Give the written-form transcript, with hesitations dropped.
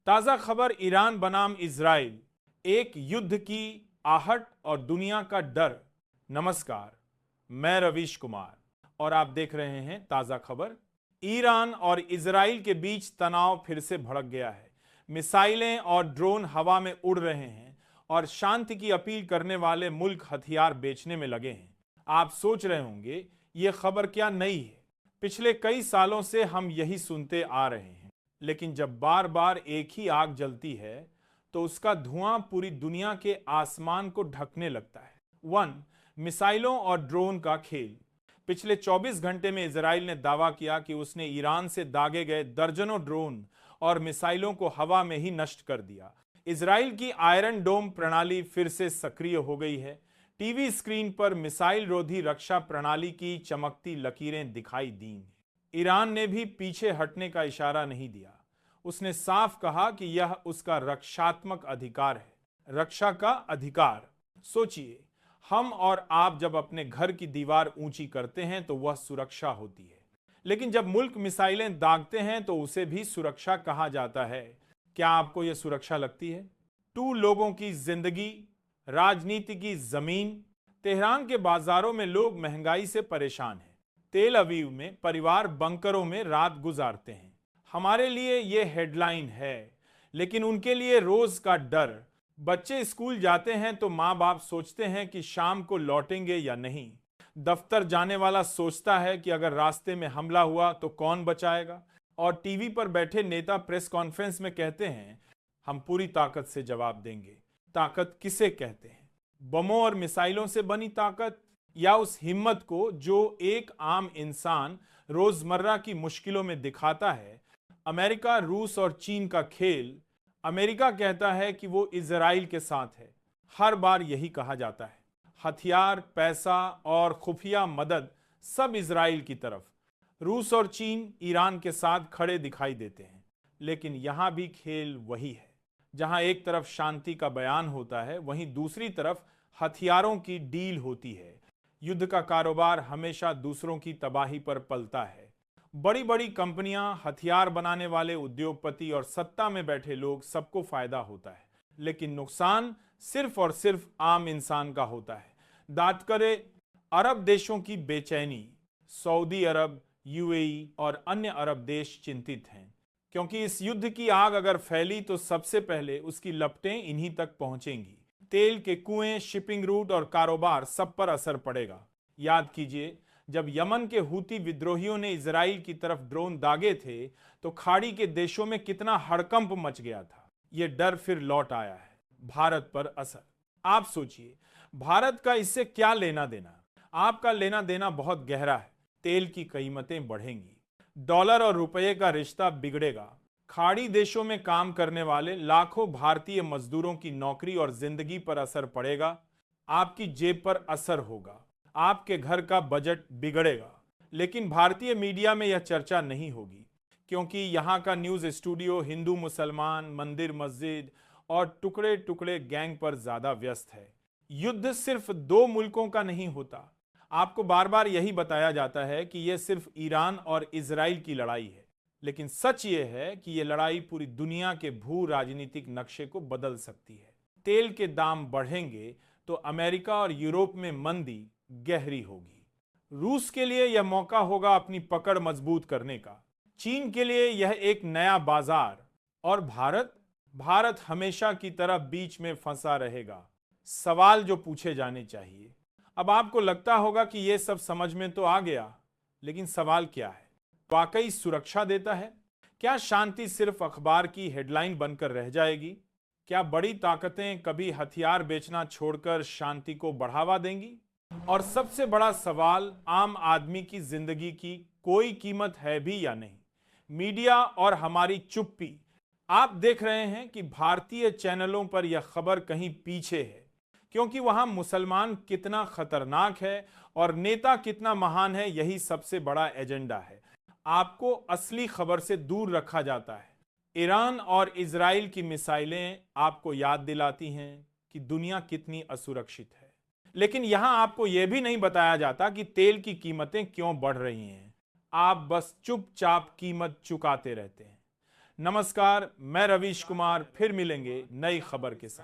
ताजा खबर ईरान बनाम इजराइल, एक युद्ध की आहट और दुनिया का डर। नमस्कार, मैं रवीश कुमार और आप देख रहे हैं ताजा खबर। ईरान और इजराइल के बीच तनाव फिर से भड़क गया है। मिसाइलें और ड्रोन हवा में उड़ रहे हैं और शांति की अपील करने वाले मुल्क हथियार बेचने में लगे हैं। आप सोच रहे होंगे ये खबर क्या नई है, पिछले कई सालों से हम यही सुनते आ रहे हैं। लेकिन जब बार बार एक ही आग जलती है तो उसका धुआं पूरी दुनिया के आसमान को ढकने लगता है। मिसाइलों और ड्रोन का खेल। पिछले 24 घंटे में इजराइल ने दावा किया कि उसने ईरान से दागे गए दर्जनों ड्रोन और मिसाइलों को हवा में ही नष्ट कर दिया। इजराइल की आयरन डोम प्रणाली फिर से सक्रिय हो गई है। टीवी स्क्रीन पर मिसाइल रोधी रक्षा प्रणाली की चमकती लकीरें दिखाई दी। ईरान ने भी पीछे हटने का इशारा नहीं दिया। उसने साफ कहा कि यह उसका रक्षात्मक अधिकार है। रक्षा का अधिकार। सोचिए, हम और आप जब अपने घर की दीवार ऊंची करते हैं तो वह सुरक्षा होती है, लेकिन जब मुल्क मिसाइलें दागते हैं तो उसे भी सुरक्षा कहा जाता है। क्या आपको यह सुरक्षा लगती है? लोगों की जिंदगी, राजनीति की जमीन। तेहरान के बाजारों में लोग महंगाई से परेशान हैं। तेल अवीव में परिवार बंकरों में रात गुजारते हैं। हमारे लिए यह हेडलाइन है, लेकिन उनके लिए रोज का डर। बच्चे स्कूल जाते हैं तो माँ बाप सोचते हैं कि शाम को लौटेंगे या नहीं। दफ्तर जाने वाला सोचता है कि अगर रास्ते में हमला हुआ तो कौन बचाएगा। और टीवी पर बैठे नेता प्रेस कॉन्फ्रेंस में कहते हैं, हम पूरी ताकत से जवाब देंगे। ताकत किसे कहते हैं? बमों और मिसाइलों से बनी ताकत, या उस हिम्मत को जो एक आम इंसान रोजमर्रा की मुश्किलों में दिखाता है? अमेरिका, रूस और चीन का खेल। अमेरिका कहता है कि वो इजराइल के साथ है। हर बार यही कहा जाता है। हथियार, पैसा और खुफिया मदद सब इजराइल की तरफ। रूस और चीन ईरान के साथ खड़े दिखाई देते हैं। लेकिन यहां भी खेल वही है। जहां एक तरफ शांति का बयान होता है, वहीं दूसरी तरफ हथियारों की डील होती है। युद्ध का कारोबार हमेशा दूसरों की तबाही पर पलता है। बड़ी बड़ी कंपनियां, हथियार बनाने वाले उद्योगपति और सत्ता में बैठे लोग, सबको फायदा होता है, लेकिन नुकसान सिर्फ और सिर्फ आम इंसान का होता है। दाद करे अरब देशों की बेचैनी। सऊदी अरब, यूएई और अन्य अरब देश चिंतित हैं, क्योंकि इस युद्ध की आग अगर फैली तो सबसे पहले उसकी लपटें इन्हीं तक पहुंचेंगी। तेल के कुएं, शिपिंग रूट और कारोबार, सब पर असर पड़ेगा। याद कीजिए, जब यमन के हूती विद्रोहियों ने इजराइल की तरफ ड्रोन दागे थे तो खाड़ी के देशों में कितना हड़कंप मच गया था। यह डर फिर लौट आया है। भारत पर असर। आप सोचिए, भारत का इससे क्या लेना देना? आपका लेना देना बहुत गहरा है। तेल की कीमतें बढ़ेंगी, डॉलर और रुपये का रिश्ता बिगड़ेगा। खाड़ी देशों में काम करने वाले लाखों भारतीय मजदूरों की नौकरी और जिंदगी पर असर पड़ेगा। आपकी जेब पर असर होगा। आपके घर का बजट बिगड़ेगा। लेकिन भारतीय मीडिया में यह चर्चा नहीं होगी, क्योंकि यहाँ का न्यूज़ स्टूडियो हिंदू मुसलमान, मंदिर मस्जिद और टुकड़े टुकड़े गैंग पर ज्यादा व्यस्त है। युद्ध सिर्फ दो मुल्कों का नहीं होता। आपको बार बार यही बताया जाता है कि यह सिर्फ ईरान और इजराइल की लड़ाई है, लेकिन सच यह है कि यह लड़ाई पूरी दुनिया के भू राजनीतिक नक्शे को बदल सकती है। तेल के दाम बढ़ेंगे तो अमेरिका और यूरोप में मंदी गहरी होगी। रूस के लिए यह मौका होगा अपनी पकड़ मजबूत करने का। चीन के लिए यह एक नया बाजार। और भारत हमेशा की तरह बीच में फंसा रहेगा। सवाल जो पूछे जाने चाहिए। अब आपको लगता होगा कि यह सब समझ में तो आ गया, लेकिन सवाल क्या है? वाकई सुरक्षा देता है? क्या शांति सिर्फ अखबार की हेडलाइन बनकर रह जाएगी? क्या बड़ी ताकतें कभी हथियार बेचना छोड़कर शांति को बढ़ावा देंगी? और सबसे बड़ा सवाल, आम आदमी की जिंदगी की कोई कीमत है भी या नहीं? मीडिया और हमारी चुप्पी। आप देख रहे हैं कि भारतीय चैनलों पर यह खबर कहीं पीछे है, क्योंकि वहां मुसलमान कितना खतरनाक है और नेता कितना महान है, यही सबसे बड़ा एजेंडा है। आपको असली खबर से दूर रखा जाता है। ईरान और इजराइल की मिसाइलें आपको याद दिलाती हैं कि दुनिया कितनी असुरक्षित है, लेकिन यहां आपको यह भी नहीं बताया जाता कि तेल की कीमतें क्यों बढ़ रही हैं। आप बस चुपचाप कीमत चुकाते रहते हैं। नमस्कार, मैं रवीश कुमार, फिर मिलेंगे नई खबर के साथ।